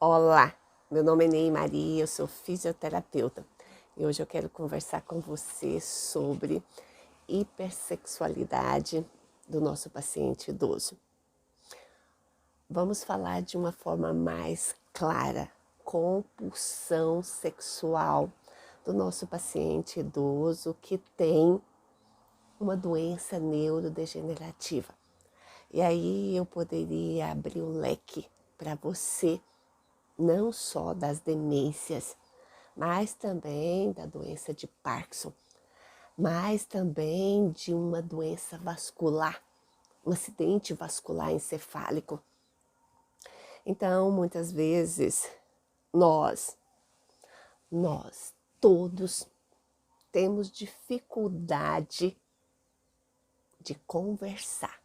Olá, meu nome é Ney Maria, eu sou fisioterapeuta e hoje eu quero conversar com você sobre hipersexualidade do nosso paciente idoso. Vamos falar de uma forma mais clara, compulsão sexual do nosso paciente idoso que tem uma doença neurodegenerativa. E aí eu poderia abrir o leque para você, não só das demências, mas também da doença de Parkinson, mas também de uma doença vascular, um acidente vascular encefálico. Então, muitas vezes, nós todos temos dificuldade de conversar,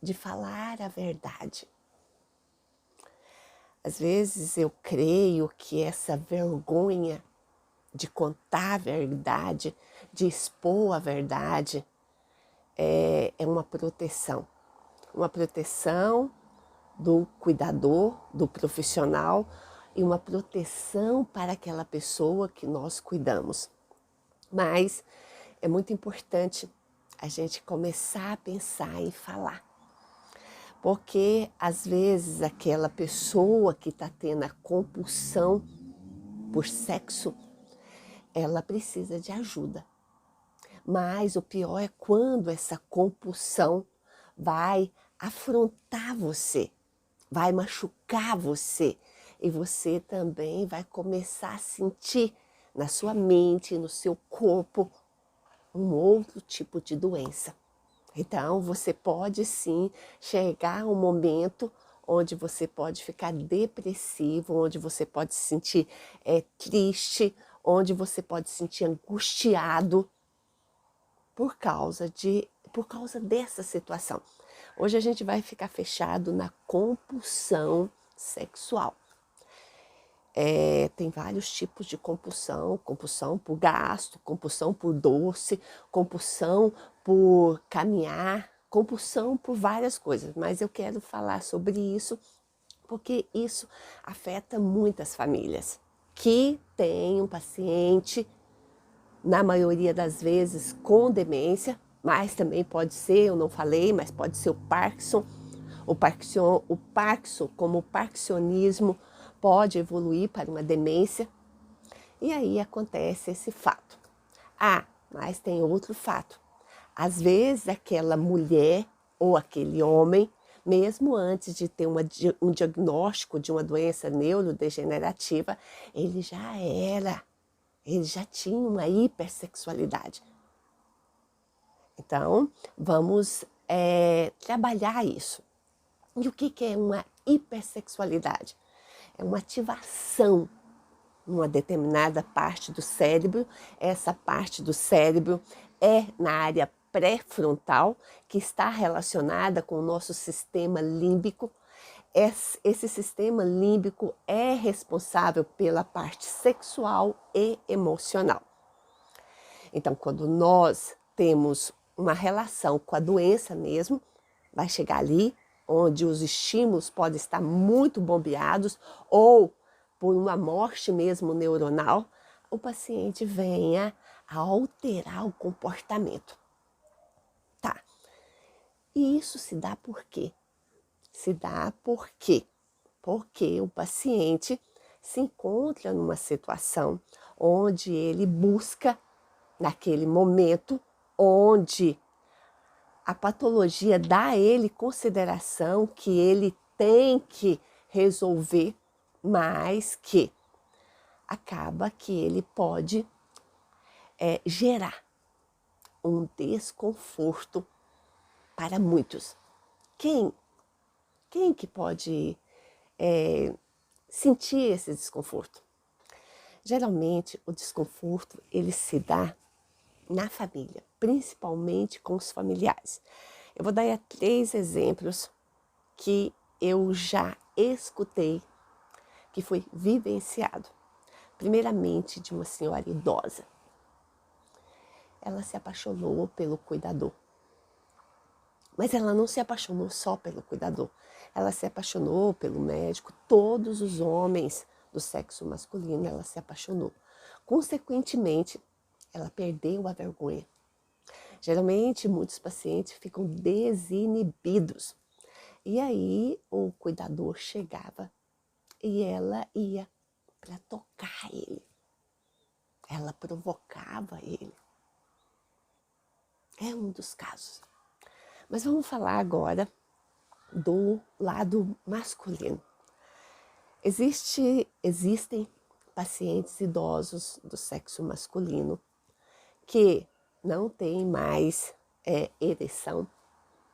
de falar a verdade. Às vezes eu creio que essa vergonha de contar a verdade, de expor a verdade, é uma proteção do cuidador, do profissional e uma proteção para aquela pessoa que nós cuidamos. Mas é muito importante a gente começar a pensar em falar. Porque às vezes aquela pessoa que está tendo a compulsão por sexo, ela precisa de ajuda. Mas o pior é quando essa compulsão vai afrontar você, vai machucar você e você também vai começar a sentir na sua mente, no seu corpo, um outro tipo de doença. Então, você pode sim chegar a um momento onde você pode ficar depressivo, onde você pode se sentir triste, onde você pode se sentir angustiado por causa dessa situação. Hoje a gente vai ficar fechado na compulsão sexual. Tem vários tipos de compulsão por gasto, compulsão por doce, compulsão por caminhar, compulsão por várias coisas, mas eu quero falar sobre isso porque isso afeta muitas famílias que têm um paciente, na maioria das vezes com demência, mas também pode ser, eu não falei, mas pode ser o Parkinson, como o parkinsonismo pode evoluir para uma demência, e aí acontece esse fato. Mas tem outro fato. Às vezes aquela mulher ou aquele homem, mesmo antes de ter um diagnóstico de uma doença neurodegenerativa, ele já tinha uma hipersexualidade. Então, vamos trabalhar isso. E o que é uma hipersexualidade? É uma ativação numa determinada parte do cérebro. Essa parte do cérebro é na área pré-frontal, que está relacionada com o nosso sistema límbico. Esse sistema límbico é responsável pela parte sexual e emocional. Então, quando nós temos uma relação com a doença mesmo, vai chegar ali onde os estímulos podem estar muito bombeados ou por uma morte mesmo neuronal, o paciente venha a alterar o comportamento. Tá. E isso se dá por quê? Se dá por quê? Porque o paciente se encontra numa situação onde ele busca, naquele momento, onde a patologia dá a ele consideração que ele tem que resolver, mas que acaba que ele pode gerar um desconforto para muitos. Quem que pode sentir esse desconforto? Geralmente o desconforto ele se dá na família, principalmente com os familiares. Eu vou dar 3 exemplos que eu já escutei, que foi vivenciado. Primeiramente, de uma senhora idosa. Ela se apaixonou pelo cuidador. Mas ela não se apaixonou só pelo cuidador. ela se apaixonou pelo médico, todos os homens do sexo masculino ela se apaixonou. Consequentemente, ela perdeu a vergonha. Geralmente, muitos pacientes ficam desinibidos. E aí, o cuidador chegava e ela ia para tocar ele. Ela provocava ele. É um dos casos. Mas vamos falar agora do lado masculino. Existem pacientes idosos do sexo masculino que não têm mais ereção,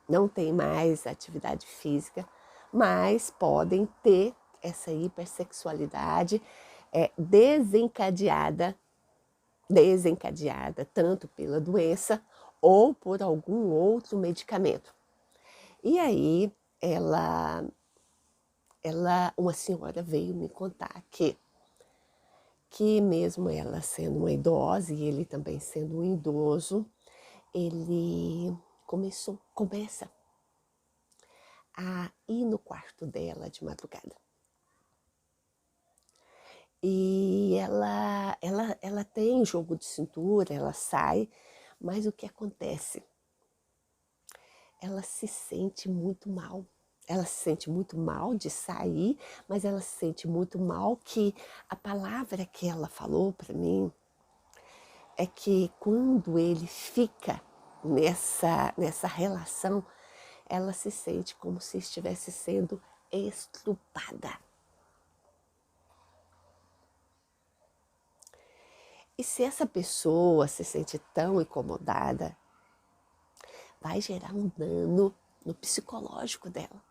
não têm mais atividade física, mas podem ter essa hipersexualidade desencadeada tanto pela doença ou por algum outro medicamento. E aí, uma senhora veio me contar que mesmo ela sendo uma idosa e ele também sendo um idoso, ele começa a ir no quarto dela de madrugada. E ela tem jogo de cintura, ela sai, mas o que acontece? Ela se sente muito mal. Ela se sente muito mal de sair, mas ela se sente muito mal que a palavra que ela falou para mim é que quando ele fica nessa relação, ela se sente como se estivesse sendo estrupada. E se essa pessoa se sente tão incomodada, vai gerar um dano no psicológico dela.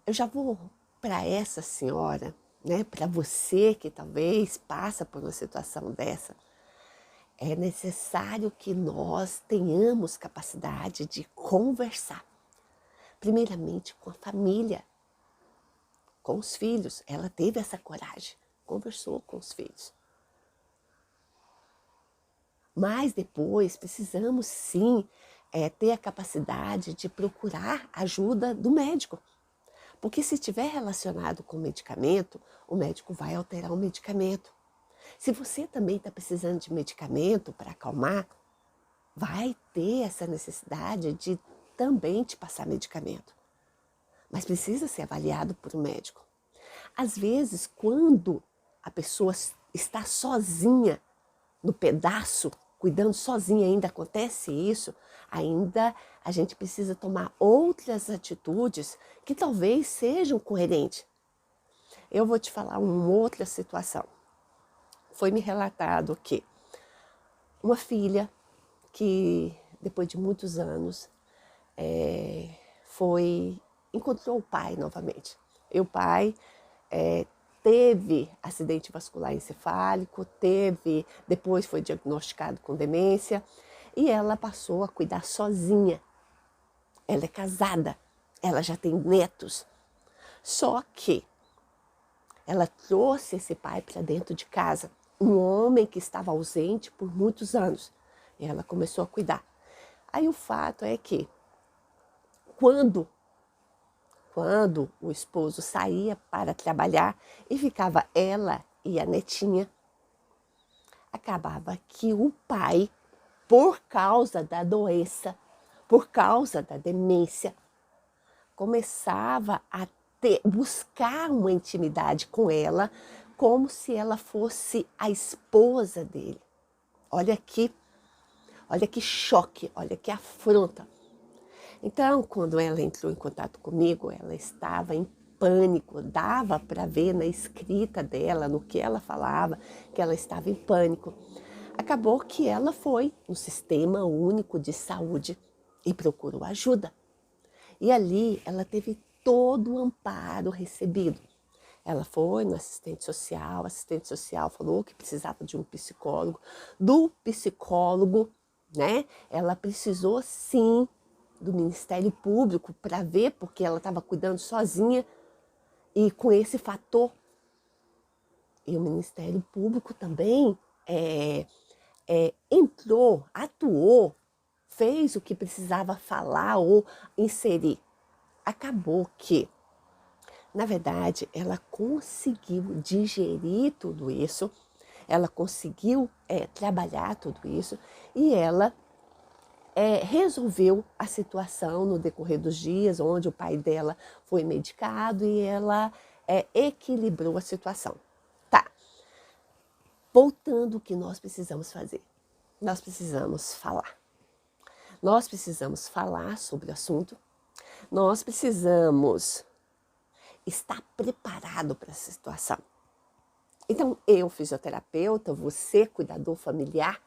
Eu já vou para essa senhora, né, para você que talvez passa por uma situação dessa. É necessário que nós tenhamos capacidade de conversar. Primeiramente com a família, com os filhos. Ela teve essa coragem, conversou com os filhos. Mas depois precisamos sim ter a capacidade de procurar ajuda do médico. Porque se estiver relacionado com o medicamento, o médico vai alterar o medicamento. Se você também está precisando de medicamento para acalmar, vai ter essa necessidade de também te passar medicamento. Mas precisa ser avaliado por um médico. Às vezes, quando a pessoa está sozinha no pedaço, cuidando sozinha, ainda acontece isso, ainda a gente precisa tomar outras atitudes que talvez sejam coerentes. Eu vou te falar uma outra situação. Foi me relatado que uma filha que depois de muitos anos encontrou o pai novamente. E o pai teve acidente vascular encefálico, depois foi diagnosticado com demência e ela passou a cuidar sozinha. Ela é casada, ela já tem netos. Só que ela trouxe esse pai para dentro de casa, um homem que estava ausente por muitos anos. E ela começou a cuidar. Aí o fato é que quando o esposo saía para trabalhar e ficava ela e a netinha, acabava que o pai, por causa da doença, por causa da demência, começava a buscar uma intimidade com ela, como se ela fosse a esposa dele. Olha que choque, olha que afronta. Então, quando ela entrou em contato comigo, ela estava em pânico, dava para ver na escrita dela, no que ela falava, que ela estava em pânico. Acabou que ela foi no Sistema Único de Saúde e procurou ajuda. E ali ela teve todo o amparo recebido. Ela foi no assistente social falou que precisava de um psicólogo. Do psicólogo, né, ela precisou sim do Ministério Público para ver, porque ela estava cuidando sozinha e com esse fator. E o Ministério Público também atuou fez o que precisava falar ou inserir. Acabou que, na verdade, ela conseguiu digerir tudo isso, ela conseguiu trabalhar tudo isso e ela resolveu a situação no decorrer dos dias, onde o pai dela foi medicado e ela equilibrou a situação. Tá, voltando, o que nós precisamos fazer? Nós precisamos falar. Nós precisamos falar sobre o assunto. Nós precisamos estar preparado para essa situação. Então, eu, fisioterapeuta, você, cuidador familiar,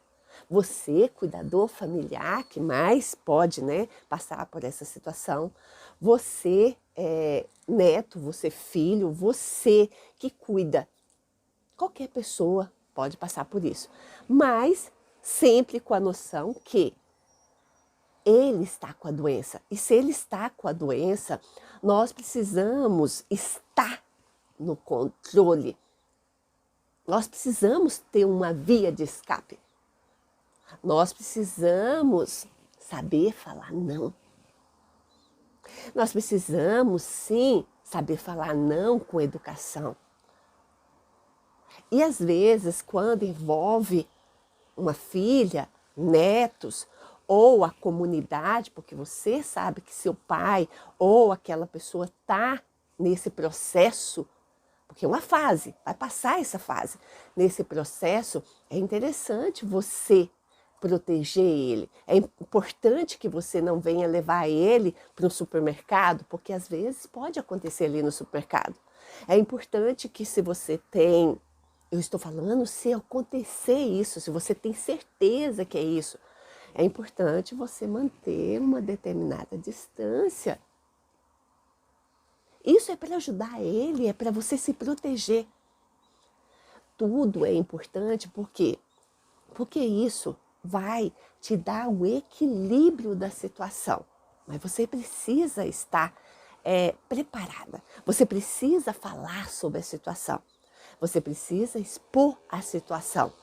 que mais pode, passar por essa situação, você, neto, você, filho, você que cuida, qualquer pessoa pode passar por isso, mas sempre com a noção que ele está com a doença. E se ele está com a doença, nós precisamos estar no controle. Nós precisamos ter uma via de escape. Nós precisamos saber falar não. Nós precisamos, sim, saber falar não com educação. E às vezes, quando envolve uma filha, netos, ou a comunidade, porque você sabe que seu pai ou aquela pessoa está nesse processo, porque é uma fase, vai passar essa fase. Nesse processo, é interessante você proteger ele. É importante que você não venha levar ele para o supermercado, porque às vezes pode acontecer ali no supermercado. É importante que, se você tem, eu estou falando se acontecer isso, se você tem certeza que é isso, é importante você manter uma determinada distância. Isso é para ajudar ele, é para você se proteger. Tudo é importante porque isso vai te dar o equilíbrio da situação. Mas você precisa estar preparada. Você precisa falar sobre a situação. Você precisa expor a situação.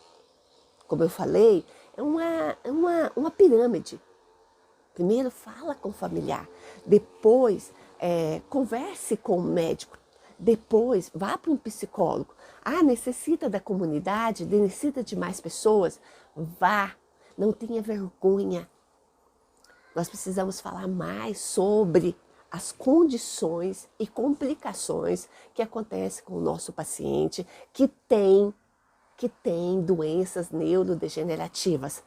Como eu falei, é uma pirâmide. Primeiro fala com o familiar, depois converse com o médico, depois vá para um psicólogo. Necessita da comunidade, necessita de mais pessoas? Vá, não tenha vergonha. Nós precisamos falar mais sobre as condições e complicações que acontecem com o nosso paciente que tem doenças neurodegenerativas.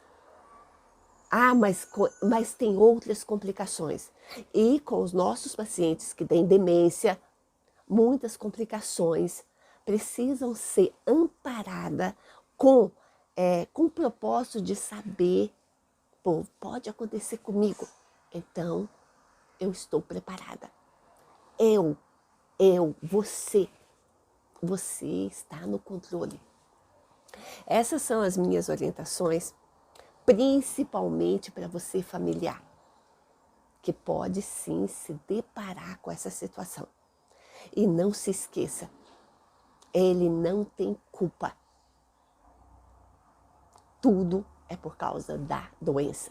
Mas tem outras complicações. E com os nossos pacientes que têm demência, muitas complicações precisam ser amparadas com o propósito de saber, pode acontecer comigo, então eu estou preparada. Você está no controle. Essas são as minhas orientações, principalmente para você familiar, que pode sim se deparar com essa situação. E não se esqueça, ele não tem culpa. Tudo é por causa da doença.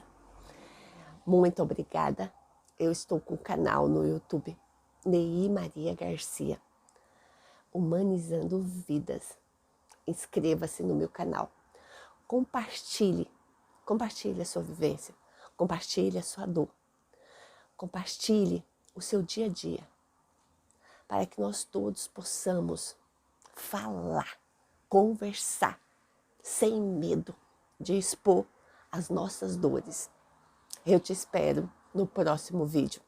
Muito obrigada. Eu estou com o canal no YouTube, Neí Maria Garcia, Humanizando Vidas. Inscreva-se no meu canal. Compartilhe a sua vivência. Compartilhe a sua dor. Compartilhe o seu dia a dia. Para que nós todos possamos falar, conversar, sem medo de expor as nossas dores. Eu te espero no próximo vídeo.